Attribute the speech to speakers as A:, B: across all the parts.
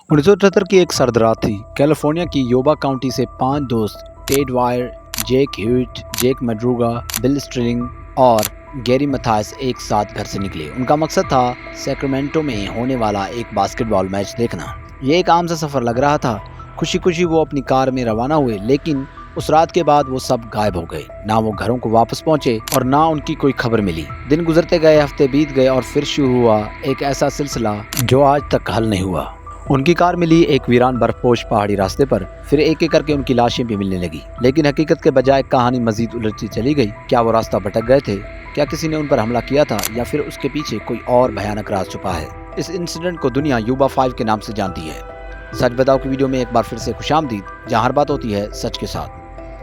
A: 1978 की एक सर्द रात थी। कैलिफोर्निया की योबा काउंटी से 5 दोस्त टेड वायर, जेक ह्यूट, जेक मैड्रूगा, बिल स्ट्रिलिंग और गैरी मैथायस एक साथ घर से निकले। उनका मकसद था सैक्रामेंटो में होने वाला एक बास्केटबॉल मैच देखना। ये एक आम सा सफ़र लग रहा था। खुशी खुशी वो अपनी कार में रवाना हुए, लेकिन उस रात के बाद वो सब गायब हो गए। ना वो घरों को वापस पहुंचे और ना उनकी कोई खबर मिली। दिन गुजरते गए, हफ्ते बीत गए और फिर शुरू हुआ एक ऐसा सिलसिला जो आज तक हल नहीं हुआ। उनकी कार मिली एक वीरान बर्फपोश पहाड़ी रास्ते पर। फिर एक एक करके उनकी लाशें भी मिलने लगी, लेकिन हकीकत के बजाय कहानी मजीद उलझती चली गई। क्या वो रास्ता भटक गए थे? क्या किसी ने उन पर हमला किया था, या फिर उसके पीछे कोई और भयानक राज छुपा है? इस इंसिडेंट को दुनिया यूबा 5 के नाम से जानती है। सच बताओ की वीडियो में एक बार फिर से खुशामदीद, जहाँ हर बात होती है सच के साथ।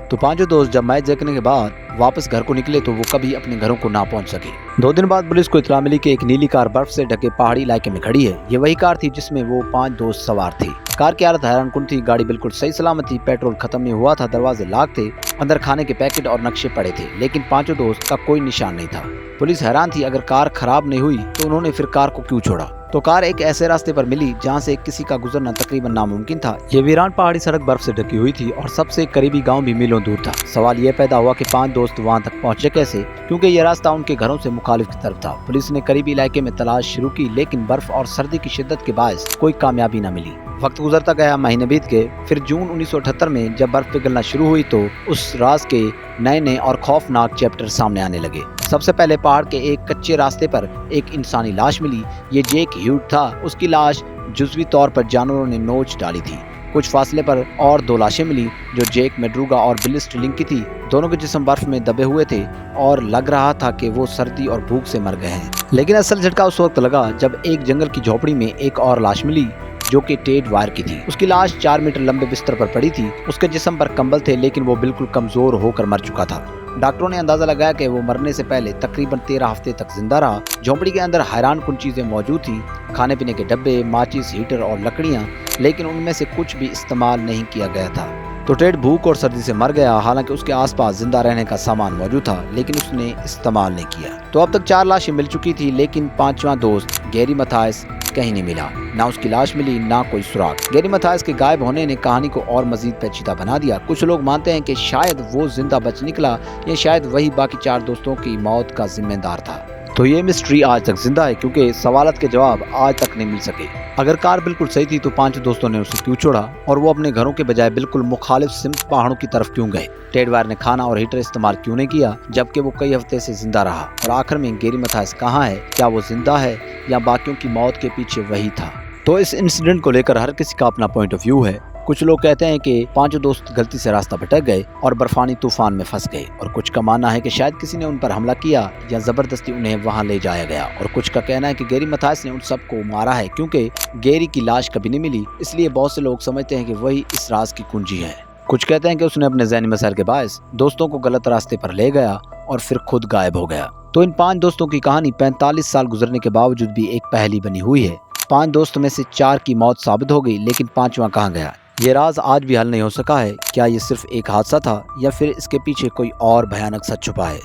A: तो पांचों दोस्त जब मैच देखने के बाद वापस घर को निकले तो वो कभी अपने घरों को ना पहुंच सके। 2 दिन बाद पुलिस को इत्तला मिली कि एक नीली कार बर्फ से ढके पहाड़ी इलाके में खड़ी है। ये वही कार थी जिसमें वो 5 दोस्त सवार थे। कार की हालत हैरानकुन थी। गाड़ी बिल्कुल सही सलामत थी, पेट्रोल खत्म नहीं हुआ था, दरवाजे लॉक थे, अंदर खाने के पैकेट और नक्शे पड़े थे, लेकिन पांचों दोस्त का कोई निशान नहीं था। पुलिस हैरान थी, अगर कार खराब नहीं हुई तो उन्होंने फिर कार को क्यों छोड़ा? तो कार एक ऐसे रास्ते पर मिली जहां से किसी का गुजरना तकरीबन नामुमकिन था। ये वीरान पहाड़ी सड़क बर्फ से ढकी हुई थी और सबसे करीबी गांव भी मीलों दूर था। सवाल ये पैदा हुआ कि 5 दोस्त वहां तक पहुंचे कैसे, क्योंकि ये रास्ता उनके घरों से मुखालिफ की तरफ था। पुलिस ने करीबी इलाके में तलाश शुरू की, लेकिन बर्फ और सर्दी की शिद्दत के बायस कोई कामयाबी न मिली। वक्त गुजरता गया, महीने बीत गए। फिर जून 1978 में जब बर्फ पिघलना शुरू हुई तो उस राज के नए और खौफनाक चैप्टर सामने आने लगे। सबसे पहले पहाड़ के एक कच्चे रास्ते पर एक इंसानी लाश मिली। ये जेक ह्यूट था। उसकी लाश जुज़वी तौर पर जानवरों ने नोच डाली थी। कुछ फासले पर और 2 लाशें मिली जो जेक मैड्रूगा और बिल स्ट्रिलिंग की थी। दोनों के जिस्म बर्फ में दबे हुए थे और लग रहा था कि वो सर्दी और भूख से मर गए हैं। लेकिन असल झटका उस वक्त लगा जब एक जंगल की झोपड़ी में एक और लाश मिली जो कि टेड वायर की थी। उसकी लाश 4 मीटर लंबे बिस्तर पर पड़ी थी। उसके जिस्म पर कंबल थे, लेकिन वो बिल्कुल कमजोर होकर मर चुका था। डॉक्टरों ने अंदाजा लगाया कि वो मरने से पहले तकरीबन 13 हफ्ते तक जिंदा रहा। झोंपड़ी के अंदर हैरानकुन चीजें मौजूद थी, खाने पीने के डब्बे, माचिस, हीटर और लकड़ियां, लेकिन उनमें से कुछ भी इस्तेमाल नहीं किया गया था। तो टेड भूख और सर्दी से मर गया। हालांकि उसके आसपास जिंदा रहने का सामान मौजूद था, लेकिन उसने इस्तेमाल नहीं किया। तो अब तक 4 लाशें मिल चुकी थी, लेकिन 5वां दोस्त गैरी मैथायस कहीं नहीं मिला। ना उसकी लाश मिली, ना कोई सुराग। गैरी मैथायस के गायब होने ने कहानी को और मजीद पेचीदा बना दिया। कुछ लोग मानते हैं कि शायद वो जिंदा बच निकला, या शायद वही बाकी 4 दोस्तों की मौत का जिम्मेदार था। तो ये मिस्ट्री आज तक जिंदा है, क्योंकि सवालत के जवाब आज तक नहीं मिल सके। अगर कार बिल्कुल सही थी तो 5 दोस्तों ने उसे क्यों छोड़ा, और वो अपने घरों के बजाय बिल्कुल मुखालिफ सिम्त पहाड़ों की तरफ क्यों गए? टेड वायर ने खाना और हीटर इस्तेमाल क्यों नहीं किया, जबकि वो कई हफ्ते से जिंदा रहा? और आखिर में गैरी मैथायस कहाँ है? क्या वो जिंदा है, या बाकियों की मौत के पीछे वही था? तो इस इंसिडेंट को लेकर हर किसी का अपना पॉइंट ऑफ व्यू है। कुछ लोग कहते हैं कि 5 दोस्त गलती से रास्ता भटक गए और बर्फानी तूफान में फंस गए, और कुछ का मानना है कि शायद किसी ने उन पर हमला किया या जबरदस्ती उन्हें वहां ले जाया गया, और कुछ का कहना है कि गैरी मैथायस ने उन सबको मारा है, क्योंकि गैरी की लाश कभी नहीं मिली, इसलिए बहुत से लोग समझते हैं कि वही इस राज की कुंजी है। कुछ कहते हैं कि उसने अपने ज़हनी मसाइल के बायस दोस्तों को गलत रास्ते पर ले गया और फिर खुद गायब हो गया। तो इन 5 दोस्तों की कहानी 45 साल गुजरने के बावजूद भी एक पहेली बनी हुई है। 5 दोस्तों में से 4 की मौत साबित हो गई, लेकिन 5वां कहाँ गया? ये राज आज भी हल नहीं हो सका है। क्या ये सिर्फ एक हादसा था, या फिर इसके पीछे कोई और भयानक सच छुपा है?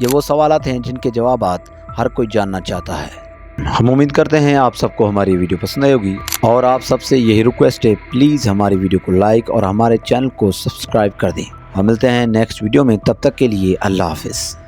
A: ये वो सवालात हैं जिनके जवाबात हर कोई जानना चाहता है। हम उम्मीद करते हैं आप सबको हमारी वीडियो पसंद आई होगी, और आप सबसे यही रिक्वेस्ट है, प्लीज़ हमारी वीडियो को लाइक और हमारे चैनल को सब्सक्राइब कर दें। हम मिलते हैं नेक्स्ट वीडियो में, तब तक के लिए अल्लाह हाफिज़।